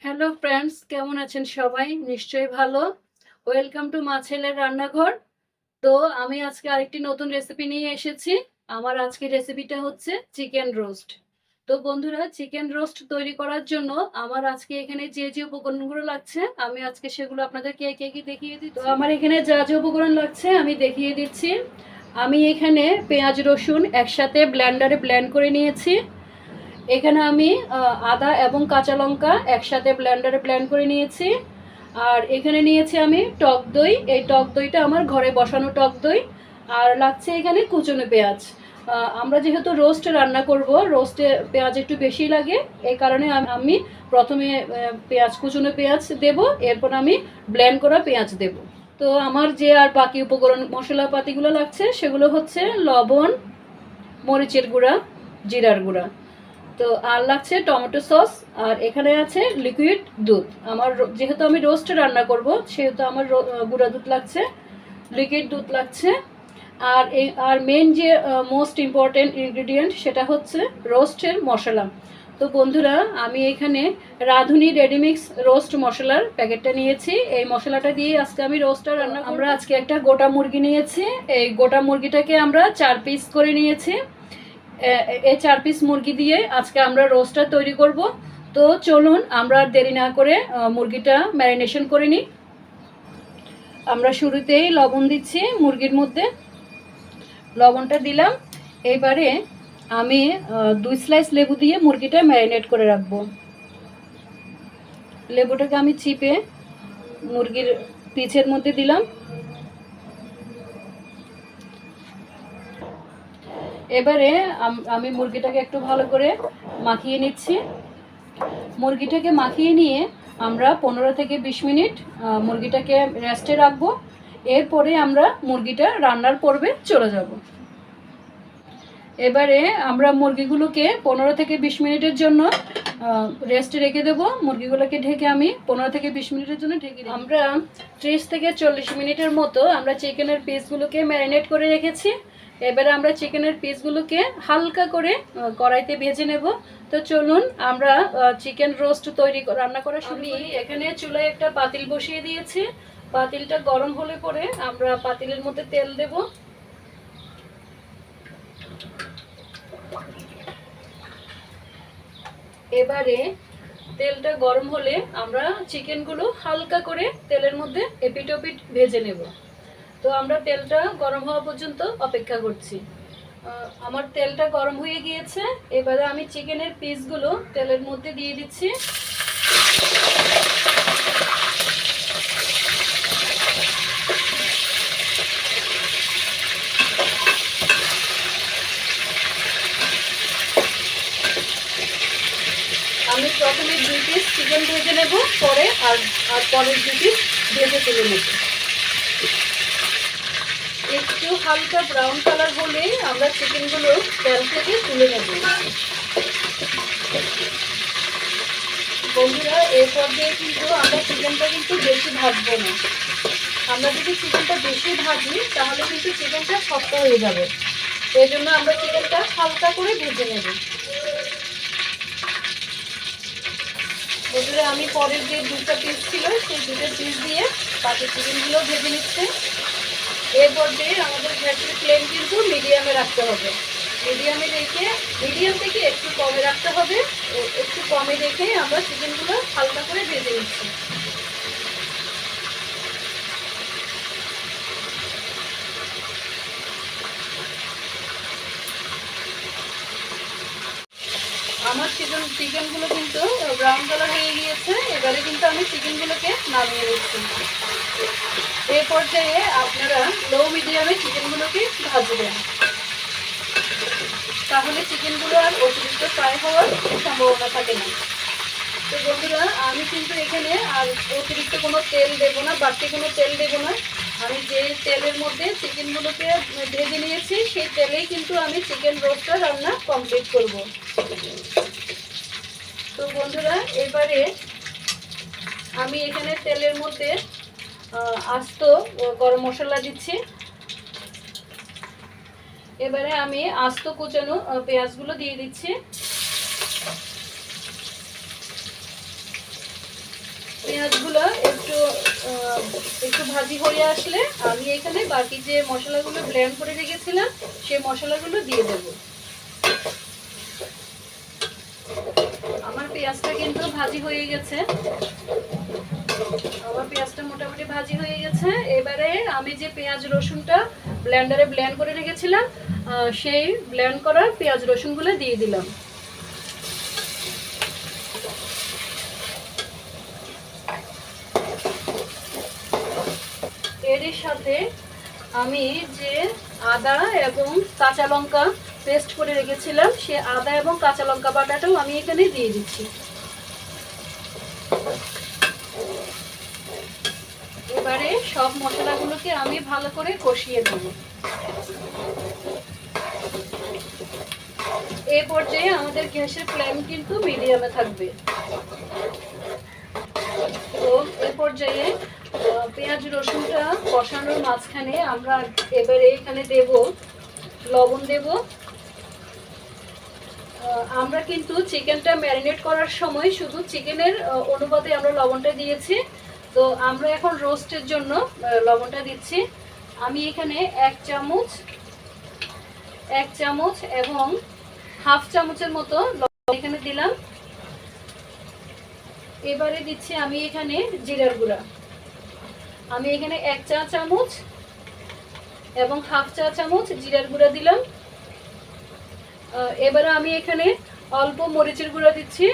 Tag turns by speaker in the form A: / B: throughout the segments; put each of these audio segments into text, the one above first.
A: Hello friends, কেমন আছেন সবাই? নিশ্চয়ই ভালো। ওয়েলকাম টু মা ছেলের রান্নাঘর। তো আমি আজকে আরেকটি নতুন রেসিপি নিয়ে এসেছি। আমার আজকের রেসিপিটা হচ্ছে চিকেন রোস্ট। তো বন্ধুরা, চিকেন রোস্ট তৈরি করার জন্য আমার আজকে এখানে যে উপকরণগুলো লাগছে আমি আজকে সেগুলো আপনাদেরকে একে একে দেখিয়ে দিচ্ছি। তো আমার এখানে যা উপকরণ লাগছে আমি দেখিয়ে দিচ্ছি। আমি এখানে পেঁয়াজ রসুন একসাথে ব্লেন্ডারে ব্লেন্ড করে নিয়েছি। এখানে আমি আদা এবং কাঁচা লঙ্কা একসাথে ব্লেন্ডারে ব্লেন্ড করে নিয়েছি। আর এখানে নিয়েছি আমি টক দই। এই টক দইটা আমার ঘরে বসানো টক দই। আর লাগছে এখানে কুচনো পেঁয়াজ। আমরা যেহেতু রোস্ট রান্না করব, রোস্টে পেঁয়াজ একটু বেশি লাগে, এই কারণে আমি প্রথমে কুচনো পেঁয়াজ দেব, এরপর আমি ব্লেন্ড করা পেঁয়াজ দেব। তো আমার যে আর বাকি উপকরণ মশলাপাতিগুলো লাগছে সেগুলো হচ্ছে লবণ, মরিচের গুঁড়া, জিরার গুঁড়া। তো আর লাগছে টমেটো সস, আর এখানে আছে লিকুইড দুধ। আমার যেহেতু আমি রোস্ট রান্না করব সেহেতু আমার গুঁড়া দুধ লাগছে, লিকুইড দুধ লাগছে। আর মেন যে মোস্ট ইম্পর্টেন্ট ইনগ্রিডিয়েন্ট সেটা হচ্ছে রোস্টের মশলা। তো বন্ধুরা, আমি এখানে রাঁধুনি রেডিমিক্স রোস্ট মশলার প্যাকেটটা নিয়েছি। এই মশলাটা দিয়ে আজকে আমি রোস্টটা রান্না করব। আমরা আজকে একটা গোটা মুরগি নিয়েছি। এই গোটা মুরগিটাকে আমরা 4 পিস করে নিয়েছি। এই 4 পিস মুরগি দিয়ে আজকে আমরা রোস্টটা তৈরি করব। তো চলুন আমরা দেরি না করে মুরগিটা ম্যারিনেশন করে নিই। আমরা শুরুতেই লবণ দিচ্ছি মুরগির মধ্যে, লবণটা দিলাম। এবারে আমি 2 স্লাইস লেবু দিয়ে মুরগিটা ম্যারিনেট করে রাখবো। লেবুটাকে আমি চিপে মুরগির পিছের মধ্যে দিলাম। এবারে আমি মুরগিটাকে একটু ভালো করে মাখিয়ে নিচ্ছি। মুরগিটাকে মাখিয়ে নিয়ে আমরা 15 থেকে 20 মিনিট মুরগিটাকে রেস্টে রাখবো। এরপরে আমরা মুরগিটা রান্নার পর্বে চলে যাব। এবারে আমরা মুরগিগুলোকে 15 থেকে 20 মিনিটের জন্য রেস্টে রেখে দেবো। মুরগিগুলোকে ঢেকে আমি 15 থেকে 20 মিনিটের জন্য ঢেকে দিই। আমরা 30 থেকে 40 মিনিটের মতো আমরা চিকেনের পিসগুলোকে ম্যারিনেট করে রেখেছি। এবারে আমরা চিকেনের পিসগুলোকে হালকা করে কড়াইতে ভেজে নেব। তো চলুন আমরা চিকেন রোস্ট রান্না করা শুরু করি। এখানে চুলায় একটা পাতিল বসিয়ে দিয়েছি। পাতিলটা গরম হলে পরে আমরা পাতিলের মধ্যে তেল দেব। এবারে তেলটা গরম হলে আমরা চিকেনগুলো হালকা করে তেলের মধ্যে এপিট ওপিট ভেজে নেব। তো আমরা তেলটা গরম হওয়া পর্যন্ত অপেক্ষা করছি। আমার তেলটা গরম হয়ে গিয়েছে। এবারে আমি চিকেনের পিসগুলো তেলের মধ্যে দিয়ে দিচ্ছি। আমি প্রথমে 2 পিস চিকেন ভেজে নেব, পরে আর পরের 2 পিস ভেজে তুলে নেব। একটু হালকা ব্রাউন কালার হলেই আমরা চিকেনগুলো তেল থেকে তুলে নেব। বন্ধুরা, এই পর্যায়ে কিন্তু আমরা চিকেনটা কিন্তু বেশি ভাজবো না। আমরা যদি চিকেনটা বেশি ভাজি তাহলে কিন্তু চিকেনটা শক্ত হয়ে যাবে। এই জন্য আমরা চিকেনটা হালকা করে ভেজে নেব। বন্ধুরা, আমি পরের যে 2টা পিস ছিল সেই 2টা পিস দিয়ে বাকি চিকেনগুলো ভেজে নিচ্ছে। এই পর্যায়ে আমাদের গ্যাসের ফ্লেম কিন্তু মিডিয়ামে রাখতে হবে। মিডিয়ামে রেখে মিডিয়াম থেকে একটু কমে রাখতে হবে। একটু কমে রেখে আমরা চিকেনগুলো হালকা করে ভেজে নিচ্ছি। আমার চিকেনগুলো কিন্তু ব্রাউন কালার হয়ে গিয়েছে। এবারে কিন্তু আমি চিকেনগুলোকে নামিয়ে দিচ্ছি। এই পর্যায়ে আপনারা লো মিডিয়ামে চিকেনগুলোকে ভাজবেন, তাহলে চিকেনগুলো আর অতিরিক্ত ফ্রাই হওয়ার সম্ভাবনা থাকে না। তো বন্ধুরা, আমি কিন্তু এখানে আর অতিরিক্ত কোনো তেল দেবো না, বাড়তি কোনো তেল দেবো না। আমি যে তেলের মধ্যে চিকেনগুলোকে ভেজে নিয়েছি সেই তেলেই কিন্তু আমি চিকেন রোস্টটা রান্না কমপ্লিট করব। তো বন্ধুরা, এবারে আমি এখানে তেলের মধ্যে আস্ত গরম মশলা দিচ্ছি। এবারে আমি আস্ত কুচানো পেঁয়াজগুলো দিয়ে দিচ্ছি। একটু ভাজি হয়ে আসলে আমি এখানে বাকি যে মশলাগুলো ব্লেন্ড করে রেখেছিলাম সেই মশলাগুলো দিয়ে দেব। আমার পেঁয়াজটা কিন্তু ভাজি হয়ে গেছে, আমার পেঁয়াজটা মোটামুটি ভাজি হয়ে গেছে। এবারে আমি যে পেঁয়াজ রসুনটা ব্লেন্ডারে ব্লেন্ড করে রেখেছিলাম সেই ব্লেন্ড করা পেঁয়াজ রসুনগুলো দিয়ে দিলাম। এর সাথে আমি যে আদা এবং কাঁচা লঙ্কা পেস্ট করে রেখেছিলাম সে আদা এবং কাঁচা লঙ্কা বাটাটাও আমি এখানে দিয়ে দিচ্ছি। এবারে সব মশলাগুলোকে আমি ভালো করে কষিয়ে নেব। এই পর্যায়ে আমাদের গ্যাসের ফ্লেম কিন্তু মিডিয়ামে থাকবে। তো এই পর্যায়ে পেঁয়াজ রসুনটা কষানোর মাঝখানে আমরা এবারে এখানে দেব লবণ দেব। আমরা কিন্তু চিকেনটা ম্যারিনেট করার সময় শুধু চিকেনের অনুপাতে আমরা লবণটা দিয়েছি, তো আমরা এখন রোস্টের জন্য লবণটা দিচ্ছি। আমি এখানে এক চামচ এবং হাফ চামচের মতো লবণ এখানে দিলাম। এবারে দিচ্ছি আমি এখানে জিরার গুঁড়া, আমি এখানে 1 চা চামচ এবং হাফ চা চামচ জিরার গুঁড়া দিলাম। এবারে আমি এখানে অল্প মরিচের গুঁড়া দিচ্ছি।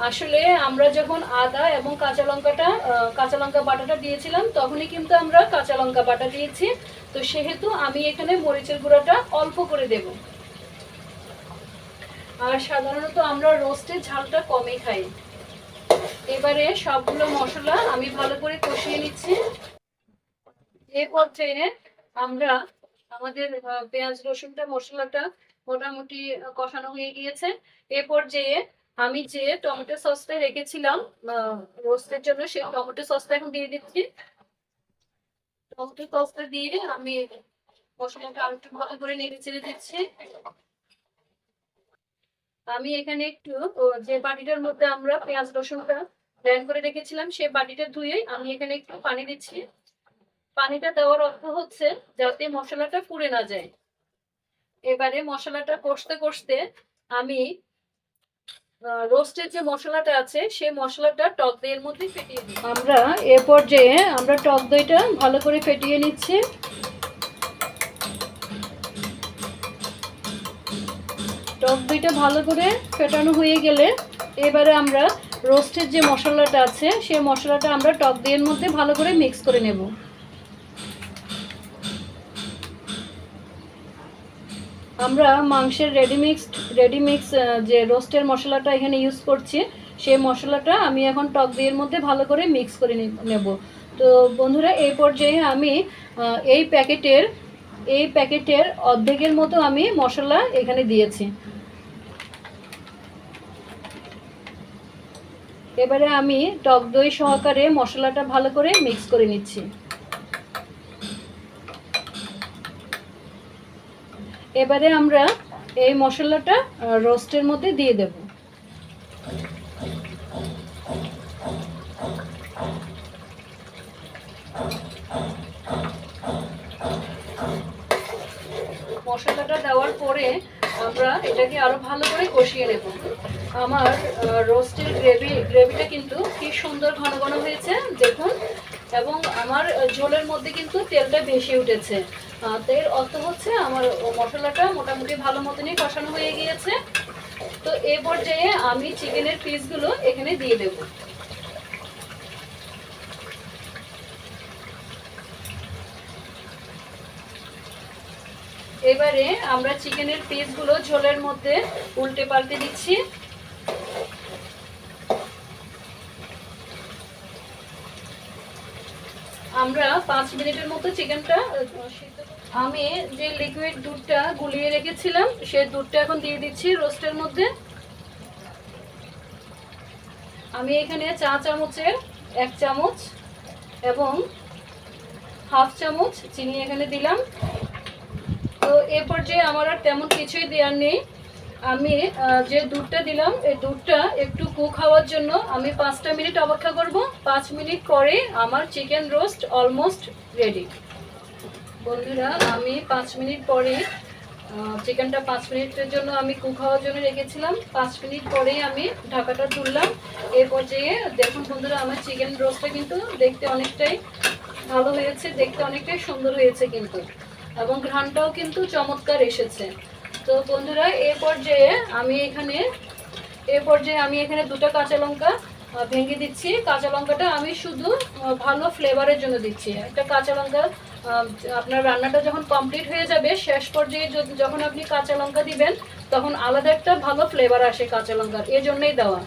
A: আসলে আমরা যখন আদা এবং কাঁচা লঙ্কা বাটাটা দিয়েছিলাম তখনই কিন্তু আমরা কাঁচা লঙ্কা বাটা দিয়েছি, তো সেহেতু আমি এখানে মরিচের গুঁড়াটা অল্প করে দেব। আর সাধারণত আমরা রোস্টের ঝালটা কমই খাই। এবারে সবগুলো মশলা আমি ভালো করে কষিয়ে নিচ্ছি। এই পর্যায়ে আমরা আমাদের পেঁয়াজ রসুনটা মশলাটা মোটামুটি কষানো হয়ে গিয়েছে। এ পর্যায়ে আমি যে টমেটো সসটা রেখেছিলাম রোস্টের জন্য সেই টমেটো সসটা এখন দিয়ে দিচ্ছি। টমেটো সসটা দিয়ে আমি মশলাটা আর একটু ভালো করে নেড়ে চেড়ে দিচ্ছি। আমি এখানে একটু যে বাটিটার মধ্যে আমরা পেঁয়াজ রসুনটা ব্লেন্ড করে রেখেছিলাম সেই বাটিটা ধুয়ে আমি এখানে একটু পানি দিচ্ছি। পানিটা দেওয়ার অর্থ হচ্ছে যাতে মশলাটা পুড়ে না যায়। এবারে মশলাটা কষতে কষতে আমি রোস্টের যে মশলাটা আছে সেই মশলাটা টক দইয়ের মধ্যে ফেটিয়ে দিই। আমরা এ পর্যায়ে আমরা টক দইটা ভালো করে ফেটিয়ে নিচ্ছি। টক দইটা ভালো করে ফেটানো হয়ে গেলে এবারে আমরা রোস্টের যে মশলাটা আছে সেই মশলাটা আমরা টক দইয়ের মধ্যে ভালো করে মিক্স করে নেব। আমরা মাংসের রেডিমিক্স যে রোস্টের মশলাটা এখানে ইউজ করছি সেই মশলাটা আমি এখন টক দইয়ের মধ্যে ভালো করে মিক্স করে নেব। তো বন্ধুরা এই পর্যায়ে আমি এই প্যাকেটের অর্ধেকের মতো আমি মশলা এখানে দিয়েছি। এবারে আমি টক দই সহকারে মশলাটা ভালো করে মিক্স করে নিচ্ছি। এবারে আমরা এই মশলাটা রোস্টের মধ্যে দিয়ে দেব। মশলাটা দেওয়ার পরে আমরা এটাকে আরো ভালো করে কষিয়ে নেব। আমার রোস্টের গ্রেভিটা কিন্তু কি সুন্দর ঘন ঘন হয়েছে দেখুন, এবং আমার ঝোলের মধ্যে কিন্তু তেলটা বেশি উঠেছে। তো এর অর্থ হচ্ছে আমার মশলাটা মোটামুটি ভালো মতনই কষানো হয়ে গিয়েছে। তো এই পর্যায়ে আমি চিকেনের পিসগুলো এখানে দিয়ে দেব। এবারে আমরা চিকেনের পিসগুলো ঝোলের মধ্যে উল্টে পাল্টে দিচ্ছি। আমরা 5 মিনিটের মতো চিকেনটা আমি যে লিকুইড দুধটা গুলিয়ে রেখেছিলাম সেই দুধটা এখন দিয়ে দিচ্ছি রোস্টের মধ্যে। আমি এখানে চা চামচের 1 চামচ এবং হাফ চামচ চিনি এখানে দিলাম। তো এ পর্যায়ে আমার আর তেমন কিছুই দেওয়ার নেই। আমি যে দুধটা দিলাম এই দুধটা একটু কুক হওয়ার জন্য আমি 5টা মিনিট অপেক্ষা করব। 5 মিনিট পরে আমার চিকেন রোস্ট অলমোস্ট রেডি। বন্ধুরা আমি 5 মিনিট পরে চিকেনটা 5 মিনিটের জন্য আমি কুক হওয়ার জন্য রেখেছিলাম। 5 মিনিট পরেই আমি ঢাকাটা তুললাম। এই পর্যায়ে দেখুন বন্ধুরা আমার চিকেন রোস্টটা কিন্তু দেখতে অনেকটাই ভালো হয়েছে, দেখতে অনেকটাই সুন্দর হয়েছে কিন্তু, এবং ঘ্রাণটাও কিন্তু চমৎকার এসেছে। তো বন্ধুরা এই পর্যায়ে আমি এখানে 2টা কাঁচা লঙ্কা ভেঙে দিচ্ছি। কাঁচা লঙ্কাটা আমি শুধু ভালো ফ্লেভারের জন্য দিচ্ছি। একটা কাঁচা লঙ্কা আপনার রান্নাটা যখন কমপ্লিট হয়ে যাবে শেষ পর্যায়ে যখন আপনি কাঁচা লঙ্কা দিবেন তখন আলাদা একটা ভালো ফ্লেভার আসে কাঁচা লঙ্কার, এর জন্যই দেওয়া।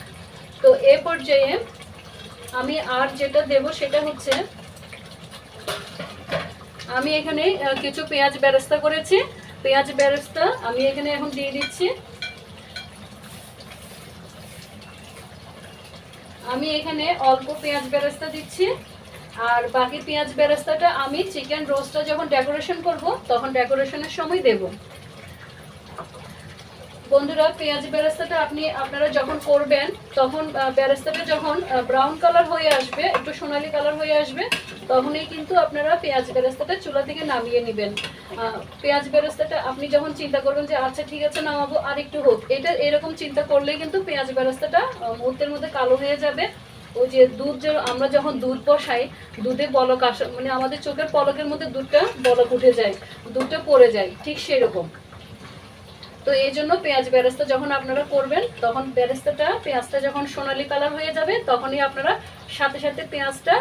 A: তো এই পর্যায়ে আমি আর যেটা দেব সেটা হচ্ছে আমি এখানে কিছু পেঁয়াজ বেরেস্তা করেছি। পেঁয়াজ বেরেস্তা আমি এখানে এখন দিয়ে দিচ্ছি। আমি এখানে অল্প পেঁয়াজ বেরেস্তা দিচ্ছি, আর বাকি পেঁয়াজ বেরেস্তাটা আমি চিকেন রোস্টটা যখন ডেকোরেশন করব তখন ডেকোরেশনের সময় দেব। বন্ধুরা পেঁয়াজ বেরেস্তাটা আপনারা যখন করবেন তখন বেরেস্তাটা যখন ব্রাউন কালার হয়ে আসবে, একটু সোনালি কালার হয়ে আসবে, তখনই কিন্তু আপনারা পেঁয়াজ বেরেস্তাটা চুলা থেকে নামিয়ে নেবেন। পেঁয়াজ বেরেস্তাটা আপনি যখন চিন্তা করবেন যে আচ্ছা ঠিক আছে নামাবো আর একটু হোক, এটা এরকম চিন্তা করলে কিন্তু পেঁয়াজ বেরেস্তাটা মুহূর্তের মধ্যে কালো হয়ে যাবে। ওই যে আমরা যখন দুধ বসাই, দুধে বলক আসে, মানে আমাদের চোখের পলকের মধ্যে দুধটা বলক উঠে যায়, দুধটা পড়ে যায়, ঠিক সেরকম। তো এই জন্য পেঁয়াজ বেরেস্তা যখন আপনারা করবেন তখন পেঁয়াজটা যখন সোনালি কালার হয়ে যাবে তখনই আপনারা সাথে সাথে পেঁয়াজটা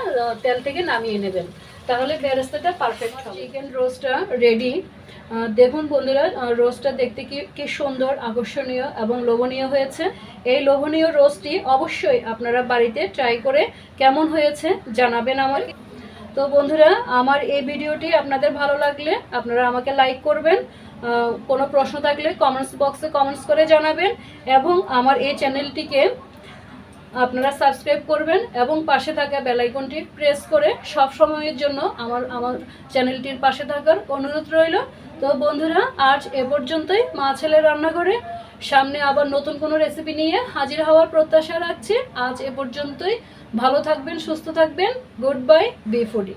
A: তেল থেকে নামিয়ে নেবেন, তাহলে বেরেস্তাটা পারফেক্ট হবে। চিকেন রোস্টটা রেডি। দেখুন বন্ধুরা রোস্টটা দেখতে কি সুন্দর, আকর্ষণীয় এবং লোভনীয় হয়েছে। এই লোভনীয় রোস্টটি অবশ্যই আপনারা বাড়িতে ট্রাই করে কেমন হয়েছে জানাবেন আমাকে। তো বন্ধুরা আমার এই ভিডিওটি আপনাদের ভালো লাগলে আপনারা আমাকে লাইক করবেন, কোনো প্রশ্ন থাকলে কমেন্টস বক্সে কমেন্টস করে জানাবেন, এবং আমার এই চ্যানেলটিকে আপনারা সাবস্ক্রাইব করবেন এবং পাশে থাকা বেল আইকনটি প্রেস করে সব সময়ের জন্য আমার চ্যানেলটির পাশে থাকার অনুরোধ রইল। তো বন্ধুরা আজ এ পর্যন্তই। মা ছেলের রান্নাঘরে সামনে আবার নতুন কোনো রেসিপি নিয়ে হাজির হওয়ার প্রত্যাশা রাখছি। আজ এ পর্যন্তই। ভালো থাকবেন, সুস্থ থাকবেন। Good bye, be foodie.